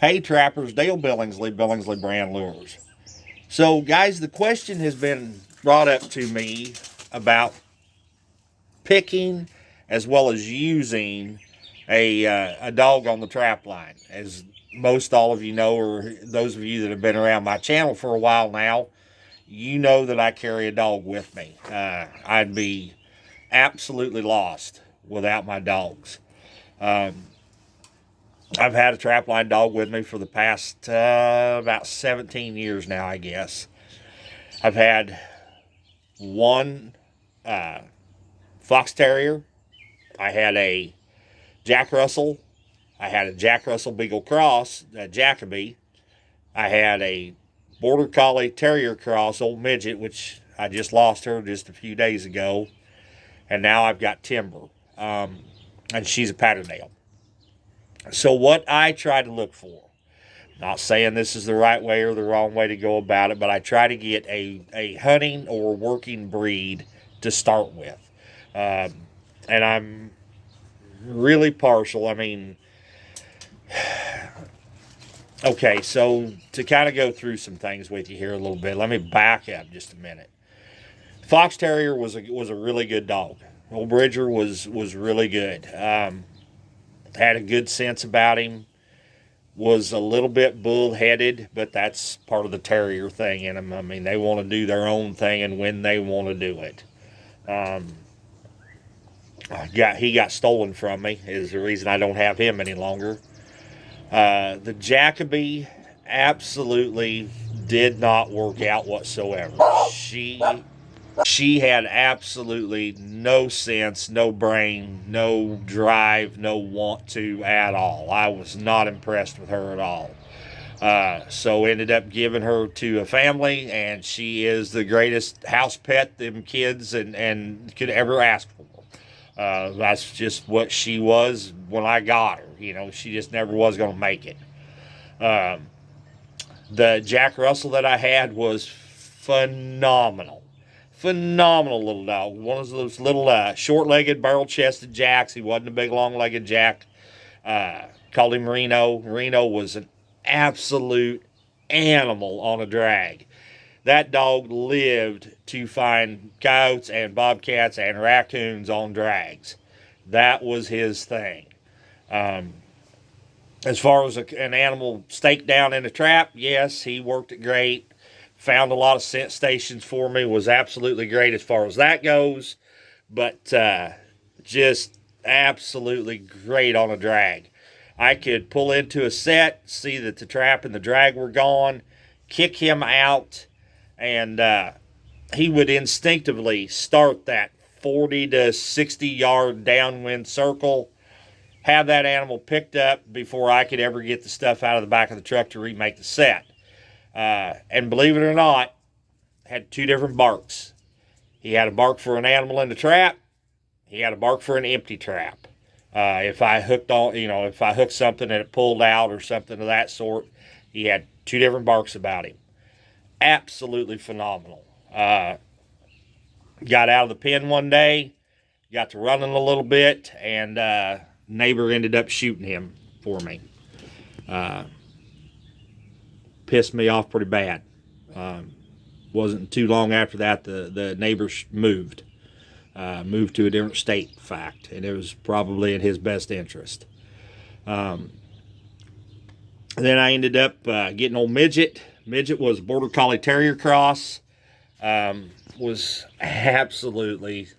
Hey trappers, Dale Billingsley Brand Lures. So guys, the question has been brought up to me about picking as well as using a dog on the trap line. As most all of you know, or those of you that have been around my channel for a while now, you know that I carry a dog with me. I'd be absolutely lost without my dogs. Um, I've had a trapline dog with me for the past about 17 years now, I guess. I've had one uh, fox terrier. I had a Jack Russell. I had a Jack Russell Beagle Cross, a Jacoby. I had a Border Collie Terrier Cross, Old Midget, which I just lost her just a few days ago. And now I've got Timber. And she's a Patterdale. So what I try to look for, not saying this is the right way or the wrong way to go about it, but I try to get a hunting or working breed to start with. And I'm really partial. I mean, okay, so to kind of go through some things with you here a little bit, let me back up just a minute. Fox Terrier was a really good dog. Old Bridger was really good. Had a good sense about him. Was a little bit bullheaded, but that's part of the terrier thing in them. I mean, they want to do their own thing and when they want to do it. He got stolen from me is the reason I don't have him any longer. The Jacoby absolutely did not work out whatsoever. She had absolutely no sense, no brain, no drive, no want to at all. I was not impressed with her at all. So ended up giving her to a family, and she is the greatest house pet them kids and could ever ask for. That's just what she was when I got her. You know, she just never was going to make it. The Jack Russell that I had was phenomenal. Phenomenal little dog. One of those little short-legged, barrel-chested jacks. He wasn't a big, long-legged jack. Called him Reno. Reno was an absolute animal on a drag. That dog lived to find coyotes and bobcats and raccoons on drags. That was his thing. As far as an animal staked down in a trap, yes, he worked it great. Found a lot of scent stations for me. Was absolutely great as far as that goes. But just absolutely great on a drag. I could pull into a set, see that the trap and the drag were gone, kick him out, and he would instinctively start that 40 to 60 yard downwind circle, have that animal picked up before I could ever get the stuff out of the back of the truck to remake the set. And believe it or not, had two different barks. He had a bark for an animal in the trap. He had a bark for an empty trap. If I hooked something and it pulled out or something of that sort, he had two different barks about him. Absolutely phenomenal. Got out of the pen one day, got to running a little bit, and neighbor ended up shooting him for me. Pissed me off pretty bad. Wasn't too long after that the neighbors moved to a different state, in fact, and it was probably in his best interest. Then I ended up getting old Midget. Midget was a Border Collie Terrier Cross. Was absolutely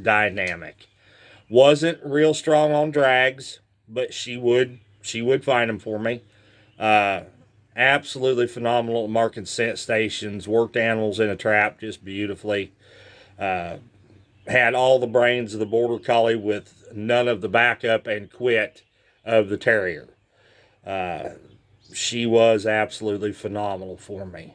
dynamic. Wasn't real strong on drags, but she would find them for me. Absolutely phenomenal at marking scent stations. Worked animals in a trap just beautifully. Had all the brains of the Border Collie with none of the backup and quit of the Terrier. She was absolutely phenomenal for me.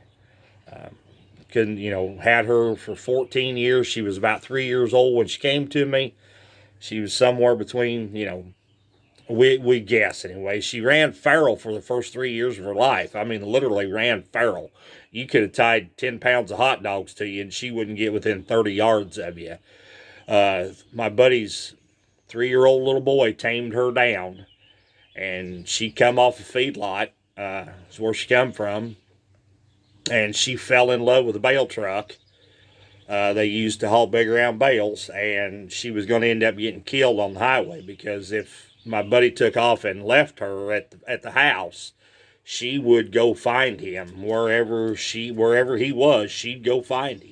Had her for 14 years. She was about 3 years old when she came to me. She was somewhere between, we guess anyway. She ran feral for the first 3 years of her life. I mean, literally ran feral. You could have tied 10 pounds of hot dogs to you and she wouldn't get within 30 yards of you. My buddy's 3-year-old little boy tamed her down, and she come off a feedlot Is where she come from. And she fell in love with a bale truck. They used to haul big round bales, and she was going to end up getting killed on the highway, because if my buddy took off and left her at the house, she would go find him wherever he was. She'd go find him.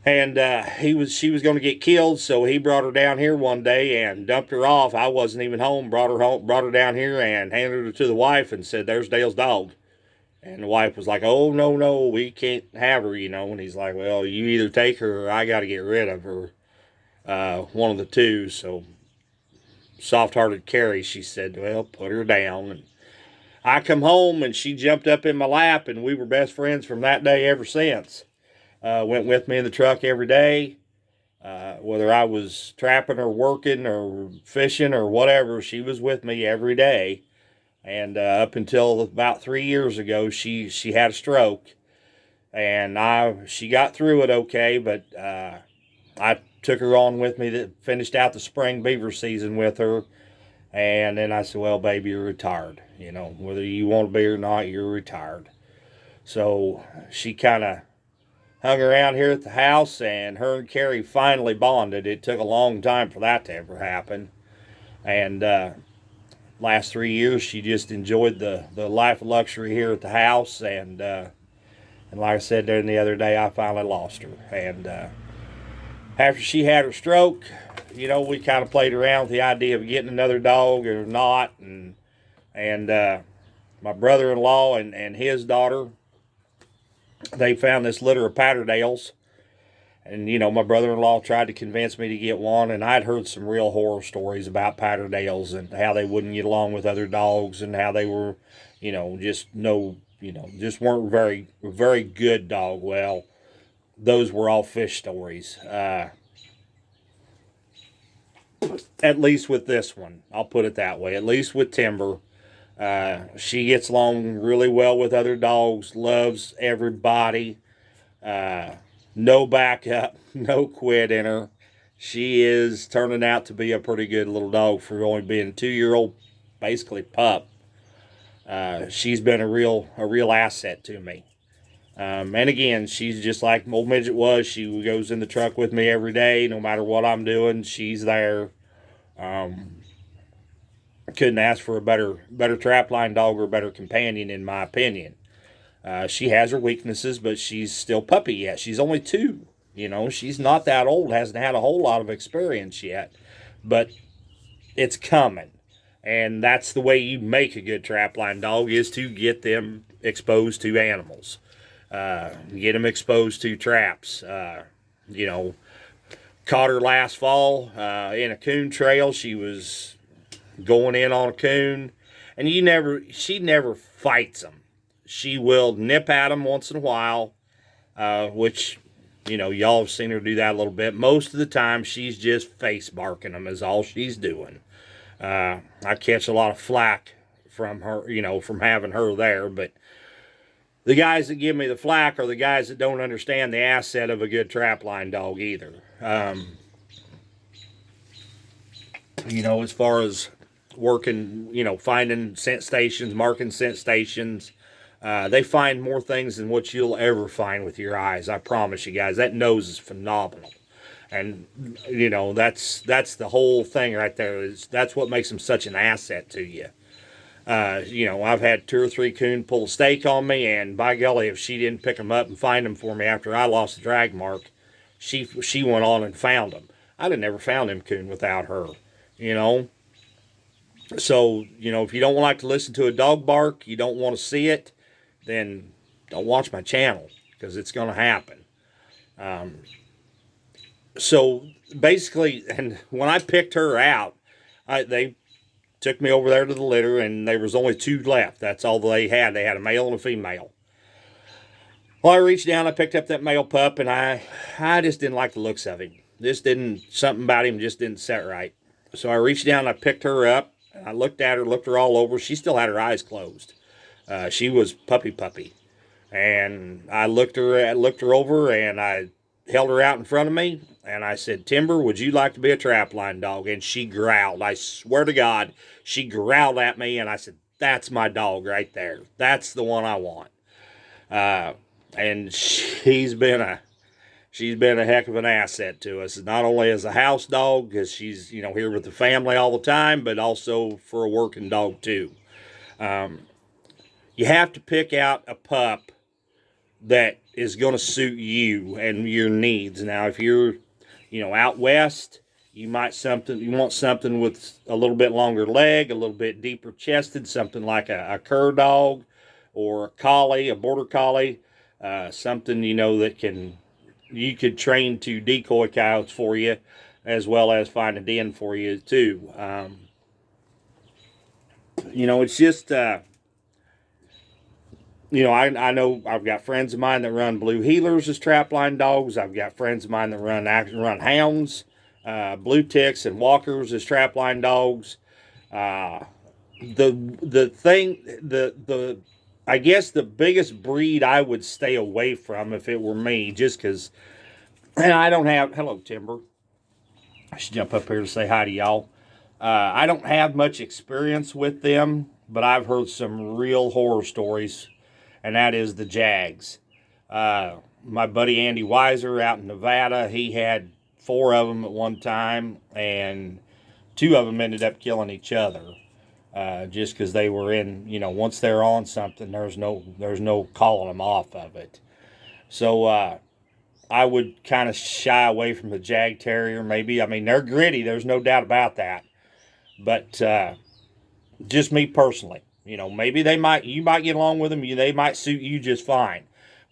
And she was going to get killed, so he brought her down here one day and dumped her off. I wasn't even home. Brought her down here and handed her to the wife and said, "There's Dale's dog." And the wife was like, "Oh, no, we can't have her, you know." And he's like, "Well, you either take her or I got to get rid of her. One of the two." So, soft-hearted Carrie, she said, "Well, put her down." And I come home and she jumped up in my lap, and we were best friends from that day ever since. Went with me in the truck every day. Whether I was trapping or working or fishing or whatever, she was with me every day. And up until about 3 years ago, she had a stroke, and she got through it okay. But I took her on with me, that finished out the spring beaver season with her, and then I said, "Well, baby, you're retired. You know, whether you want to be or not, you're retired." So she kind of hung around here at the house, and her and Carrie finally bonded. It took a long time for that to ever happen, and last 3 years she just enjoyed the life of luxury here at the house. And like I said there the other day, I finally lost her. And after she had her stroke, you know, we kind of played around with the idea of getting another dog or not. And my brother-in-law and his daughter, they found this litter of Patterdales. And, you know, my brother-in-law tried to convince me to get one, and I'd heard some real horror stories about Patterdales and how they wouldn't get along with other dogs, and how they were, you know, just weren't very, very good dog. Well, those were all fish stories. At least with this one, I'll put it that way. At least with Timber, she gets along really well with other dogs, loves everybody. No backup, no quit in her. She is turning out to be a pretty good little dog for only being a 2-year-old, basically pup. She's been a real asset to me. And again, she's just like old Midget was. She goes in the truck with me every day, no matter what I'm doing. She's there. Couldn't ask for a better trapline dog or a better companion, in my opinion. She has her weaknesses, but she's still puppy yet. She's only 2. You know, she's not that old, hasn't had a whole lot of experience yet. But it's coming. And that's the way you make a good trapline dog, is to get them exposed to animals. Get them exposed to traps. You know, caught her last fall in a coon trail. She was going in on a coon. And she never fights them. She will nip at them once in a while, which, you know, y'all have seen her do that a little bit. Most of the time, she's just face barking them is all she's doing. I catch a lot of flack from her, you know, from having her there. But the guys that give me the flack are the guys that don't understand the asset of a good trapline dog either. You know, as far as working, you know, finding scent stations, marking scent stations, they find more things than what you'll ever find with your eyes. I promise you guys. That nose is phenomenal. And, you know, that's the whole thing right there. That's what makes them such an asset to you. You know, I've had 2 or 3 coon pull a stake on me, and by golly, if she didn't pick them up and find them for me after I lost the drag mark, she went on and found them. I'd have never found them coon without her, you know. So, you know, if you don't like to listen to a dog bark, you don't want to see it, then don't watch my channel, because it's going to happen. So basically, and when I picked her out, they took me over there to the litter, and there was only 2 left. That's all they had. They had a male and a female. Well, I reached down, I picked up that male pup, and I just didn't like the looks of him. Something about him just didn't set right. So I reached down, I picked her up, and I looked at her, looked her all over. She still had her eyes closed. She was puppy. And I looked her over, and I held her out in front of me, and I said, "Timber, would you like to be a trapline dog?" And she growled. I swear to God, she growled at me, and I said, that's my dog right there. That's the one I want. And she's been a heck of an asset to us, not only as a house dog, because she's, here with the family all the time, but also for a working dog too. You have to pick out a pup that is going to suit you and your needs. Now, if you're, out west, you want something with a little bit longer leg, a little bit deeper chested, something like a cur dog or a collie, a border collie, something, that you could train to decoy coyotes for you, as well as find a den for you too. It's just, I know I've got friends of mine that run blue heelers as trapline dogs. I've got friends of mine that run hounds, blue ticks and walkers as trapline dogs. I guess the biggest breed I would stay away from if it were me, just because, and I don't have, hello Timber, I should jump up here to say hi to y'all. I don't have much experience with them, but I've heard some real horror stories, and that is the Jags. My buddy Andy Weiser out in Nevada, he had 4 of them at one time, and 2 of them ended up killing each other. Just because they were in, once they're on something, there's no calling them off of it. So I would kind of shy away from the Jag Terrier. Maybe, they're gritty. There's no doubt about that. But just me personally, maybe you might get along with them. They might suit you just fine.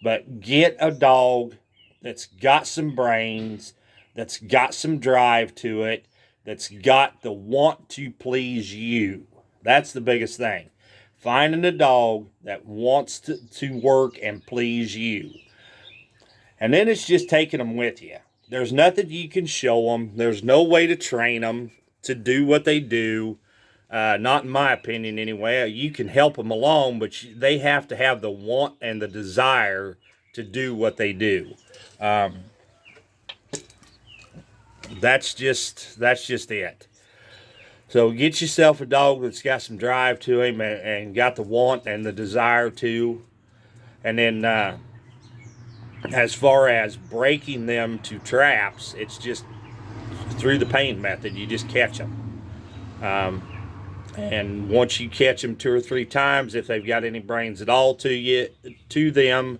But get a dog that's got some brains, that's got some drive to it, that's got the want to please you. That's the biggest thing. Finding a dog that wants to work and please you. And then it's just taking them with you. There's nothing you can show them. There's no way to train them to do what they do. Not in my opinion anyway. You can help them along, but they have to have the want and the desire to do what they do. That's just it. So get yourself a dog that's got some drive to him and got the want and the desire to. And then as far as breaking them to traps, it's just through the pain method. You just catch them. And once you catch them 2 or 3 times, if they've got any brains at all to them,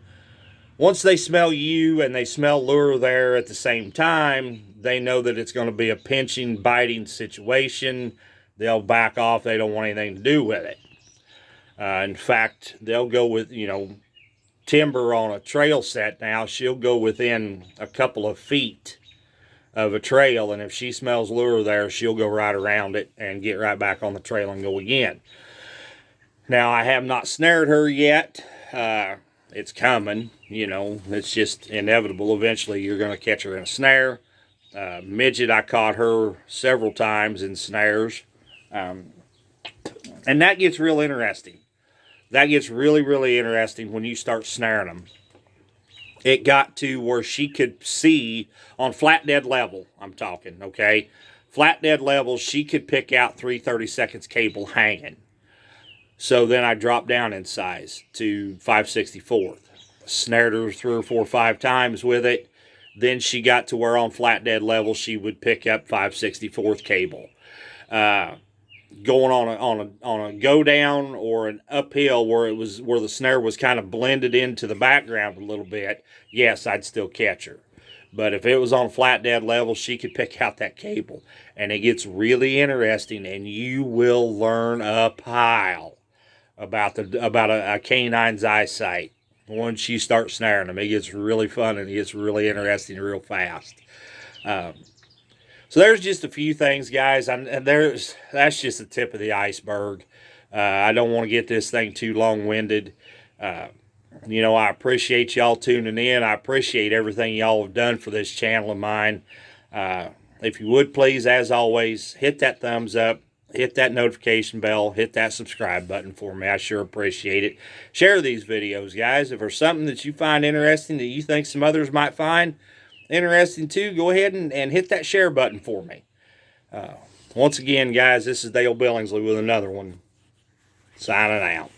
once they smell you and they smell lure there at the same time, they know that it's going to be a pinching, biting situation. They'll back off. They don't want anything to do with it. In fact, they'll go with, Timber on a trail set now. She'll go within a couple of feet of a trail, and if she smells lure there, she'll go right around it and get right back on the trail and go again. Now, I have not snared her yet. It's coming, it's just inevitable. Eventually, you're going to catch her in a snare. Midget, I caught her several times in snares. And that gets real interesting. That gets really, really interesting when you start snaring them. It got to where she could see on flat dead level, I'm talking, okay? Flat dead level, she could pick out 3/32 seconds cable hanging. So then I dropped down in size to 5/64. Snared her 3 or 4 or 5 times with it. Then she got to where on flat dead level she would pick up 5/64 cable. Going on a go down or an uphill where the snare was kind of blended into the background a little bit, yes, I'd still catch her. But if it was on flat dead level, she could pick out that cable. And it gets really interesting, and you will learn a pile about a canine's eyesight once you start snaring them. It gets really fun and it gets really interesting real fast. So there's just a few things, guys. That's just the tip of the iceberg. I don't want to get this thing too long-winded. I appreciate y'all tuning in. I appreciate everything y'all have done for this channel of mine. If you would please, as always, hit that thumbs up, hit that notification bell, hit that subscribe button for me. I sure appreciate it. Share these videos, guys. If there's something that you find interesting that you think some others might find interesting too, go ahead and hit that share button for me. Once again, guys, this is Dale Billingsley with another one. signing out.